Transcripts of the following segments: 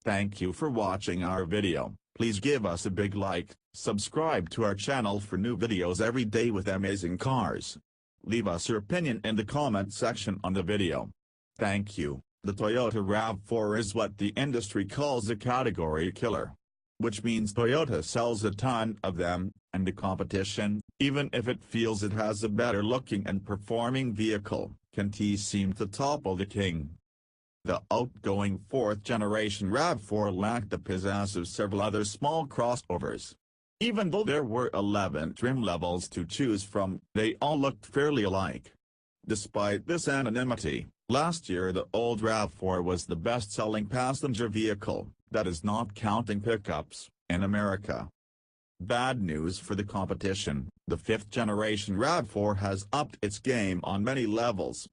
Thank you for watching our video. Please give us a big like, subscribe to our channel for new videos every day with amazing cars. Leave us your opinion in the comment section on the video. Thank you. The Toyota RAV4 is what the industry calls a category killer. Which means Toyota sells a ton of them, and the competition, even if it feels it has a better looking and performing vehicle, can't seem to topple the king. The outgoing 4th generation RAV4 lacked the pizzazz of several other small crossovers. Even though there were 11 trim levels to choose from, they all looked fairly alike. Despite this anonymity, last year the old RAV4 was the best-selling passenger vehicle, that is not counting pickups, in America. Bad news for the competition, the 5th generation RAV4 has upped its game on many levels.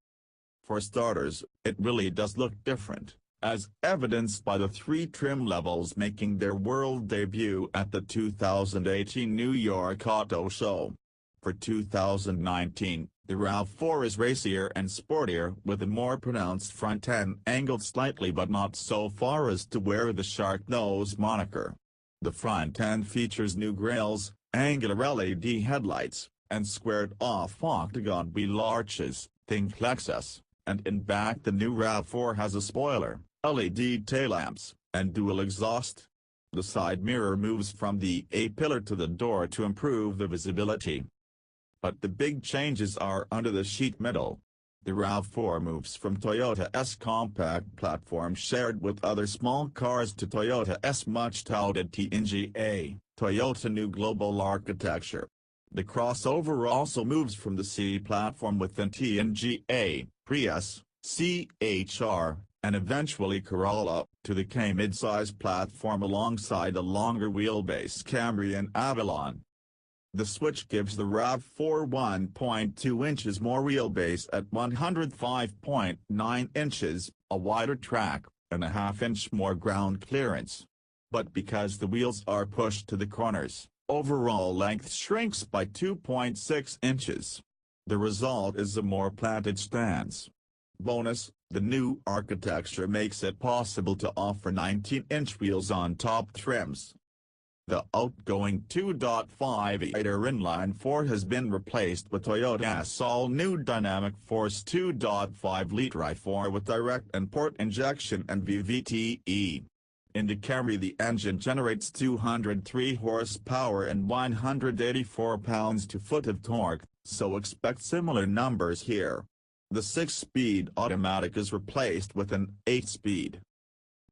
For starters, it really does look different, as evidenced by the 3 trim levels making their world debut at the 2018 New York Auto Show. For 2019, the RAV4 is racier and sportier with a more pronounced front end angled slightly but not so far as to wear the shark nose moniker. The front end features new grilles, angular LED headlights, and squared-off octagon wheel arches, think Lexus. And in back the new RAV4 has a spoiler, LED taillamps, and dual exhaust. The side mirror moves from the A-pillar to the door to improve the visibility. But the big changes are under the sheet metal. The RAV4 moves from Toyota's compact platform shared with other small cars to Toyota's much-touted TNGA, Toyota New Global Architecture. The crossover also moves from the C platform within TNGA, Prius, CHR, and eventually Corolla, to the K midsize platform alongside a longer wheelbase Camry and Avalon. The switch gives the RAV4 1.2 inches more wheelbase at 105.9 inches, a wider track, and a half-inch more ground clearance. But because the wheels are pushed to the corners, overall length shrinks by 2.6 inches. The result is a more planted stance. Bonus, the new architecture makes it possible to offer 19-inch wheels on top trims. The outgoing 2.5-liter inline-4 has been replaced with Toyota's all-new Dynamic Force 2.5-liter i4 with direct and port injection and VVTE. In the Camry the engine generates 203 horsepower and 184 pounds-to-foot of torque, so expect similar numbers here. The 6-speed automatic is replaced with an 8-speed.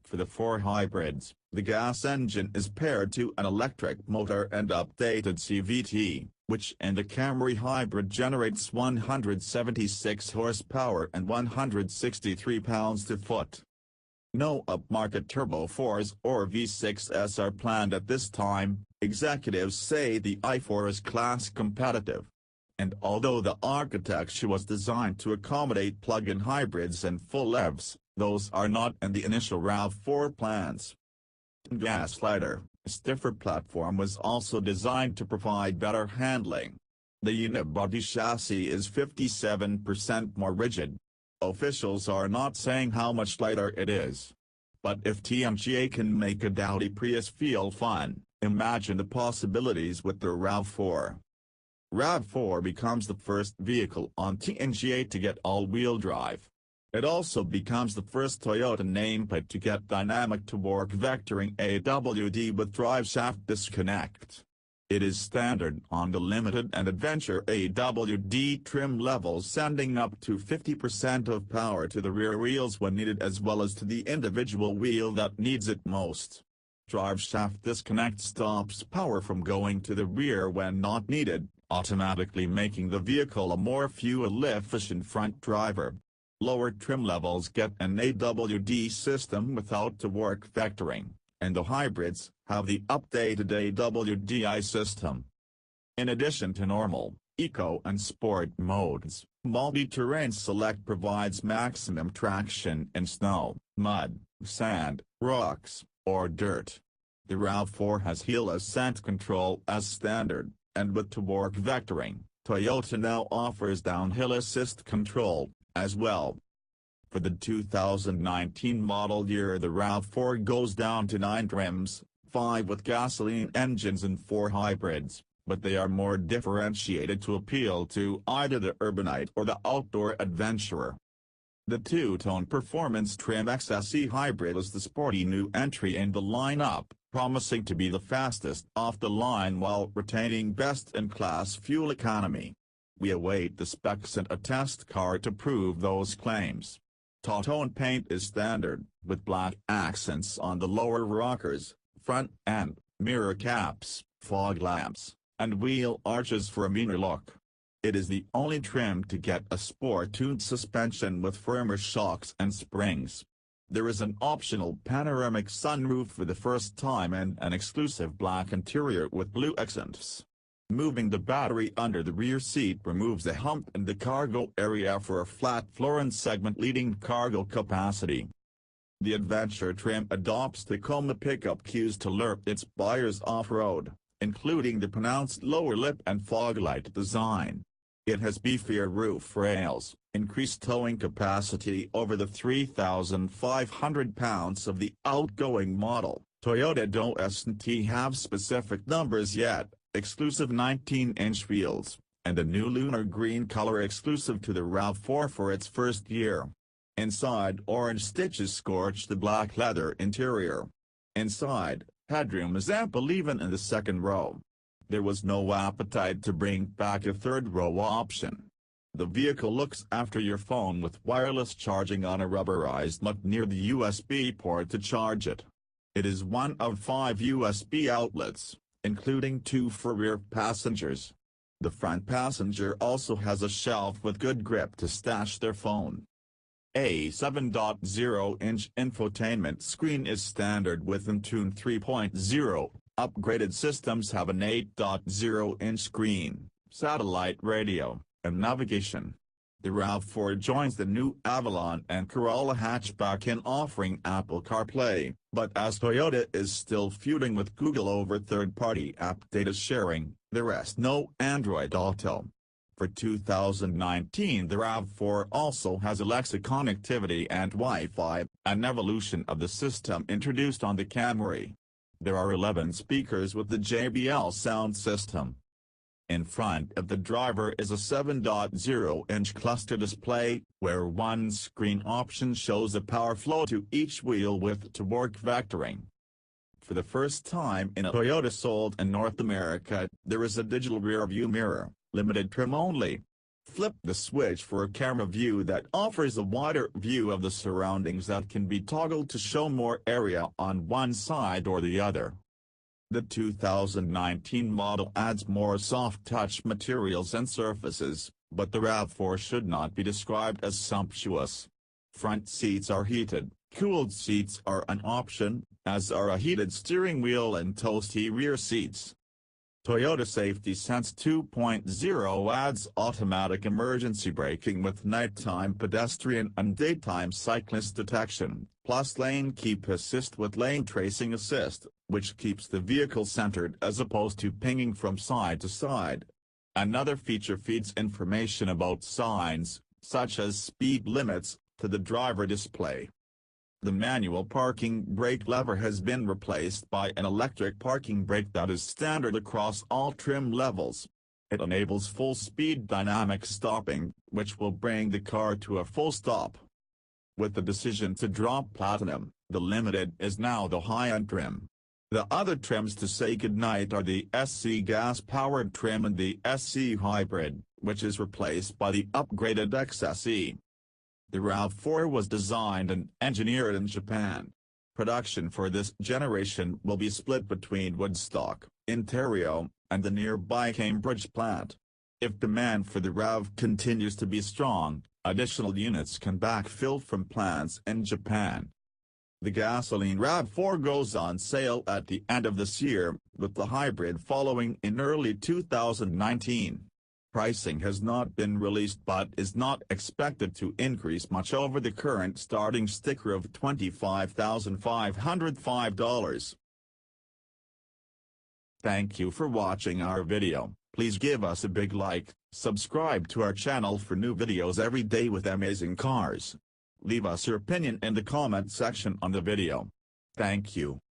For the 4 hybrids, the gas engine is paired to an electric motor and updated CVT, which in the Camry hybrid generates 176 horsepower and 163 pounds-to-foot. No upmarket Turbo 4s or V6s are planned at this time. Executives say the i4 is class competitive. And although the architecture was designed to accommodate plug-in hybrids and full EVs, those are not in the initial RAV4 plans. Gaslighter, a stiffer platform was also designed to provide better handling. The unibody chassis is 57% more rigid. Officials are not saying how much lighter it is. But if TNGA can make a dowdy Prius feel fun, imagine the possibilities with the RAV4. RAV4 becomes the first vehicle on TNGA to get all-wheel drive. It also becomes the first Toyota nameplate to get dynamic-to-work vectoring AWD with driveshaft disconnect. It is standard on the Limited and Adventure AWD trim levels, sending up to 50% of power to the rear wheels when needed as well as to the individual wheel that needs it most. Driveshaft disconnect stops power from going to the rear when not needed, automatically making the vehicle a more fuel-efficient front driver. Lower trim levels get an AWD system without the work vectoring, and the hybrids have the updated AWDI system. In addition to normal, eco and sport modes, Multi-Terrain Select provides maximum traction in snow, mud, sand, rocks, or dirt. The RAV4 has hill ascent control as standard, and with to-work vectoring, Toyota now offers downhill assist control, as well. For the 2019 model year, the RAV4 goes down to 9 trims, 5 with gasoline engines and 4 hybrids, but they are more differentiated to appeal to either the urbanite or the outdoor adventurer. The two-tone performance trim XSE Hybrid is the sporty new entry in the lineup, promising to be the fastest off the line while retaining best-in-class fuel economy. We await the specs and a test car to prove those claims. Two-tone paint is standard, with black accents on the lower rockers, front end, mirror caps, fog lamps, and wheel arches for a meaner look. It is the only trim to get a sport-tuned suspension with firmer shocks and springs. There is an optional panoramic sunroof for the first time and an exclusive black interior with blue accents. Moving the battery under the rear seat removes the hump in the cargo area for a flat floor and segment-leading cargo capacity. The Adventure trim adopts Tacoma pickup cues to lure its buyers off-road, including the pronounced lower lip and fog light design. It has beefier roof rails, increased towing capacity over the 3,500 pounds of the outgoing model. Toyota doesn't have specific numbers yet, exclusive 19-inch wheels, and a new lunar green color exclusive to the RAV4 for its first year. Inside, orange stitches scorch the black leather interior. Inside, headroom is ample even in the second row. There was no appetite to bring back a third row option. The vehicle looks after your phone with wireless charging on a rubberized nut near the USB port to charge it. It is one of 5 USB outlets, including 2 for rear passengers. The front passenger also has a shelf with good grip to stash their phone. A 7.0-inch infotainment screen is standard with Entune 3.0. Upgraded systems have an 8.0-inch screen, satellite radio, and navigation. The RAV4 joins the new Avalon and Corolla hatchback in offering Apple CarPlay, but as Toyota is still feuding with Google over third-party app data sharing, there is no Android Auto. For 2019, the RAV4 also has Alexa connectivity and Wi-Fi, an evolution of the system introduced on the Camry. There are 11 speakers with the JBL sound system. In front of the driver is a 7.0-inch cluster display, where one screen option shows a power flow to each wheel with torque vectoring. For the first time in a Toyota sold in North America, there is a digital rear view mirror, limited trim only. Flip the switch for a camera view that offers a wider view of the surroundings that can be toggled to show more area on one side or the other. The 2019 model adds more soft-touch materials and surfaces, but the RAV4 should not be described as sumptuous. Front seats are heated, cooled seats are an option, as are a heated steering wheel and toasty rear seats. Toyota Safety Sense 2.0 adds automatic emergency braking with nighttime pedestrian and daytime cyclist detection, plus lane keep assist with lane tracing assist, which keeps the vehicle centered as opposed to pinging from side to side. Another feature feeds information about signs, such as speed limits, to the driver display. The manual parking brake lever has been replaced by an electric parking brake that is standard across all trim levels. It enables full-speed dynamic stopping, which will bring the car to a full stop. With the decision to drop Platinum, the Limited is now the high-end trim. The other trims to say goodnight are the SC gas-powered trim and the SC Hybrid, which is replaced by the upgraded XSE. The RAV4 was designed and engineered in Japan. Production for this generation will be split between Woodstock, Ontario, and the nearby Cambridge plant. If demand for the RAV continues to be strong, additional units can backfill from plants in Japan. The gasoline RAV4 goes on sale at the end of this year, with the hybrid following in early 2019. Pricing has not been released but is not expected to increase much over the current starting sticker of $25,505. Thank you for watching our video. Please give us a big like, subscribe to our channel for new videos every day with amazing cars. Leave us your opinion in the comment section on the video. Thank you.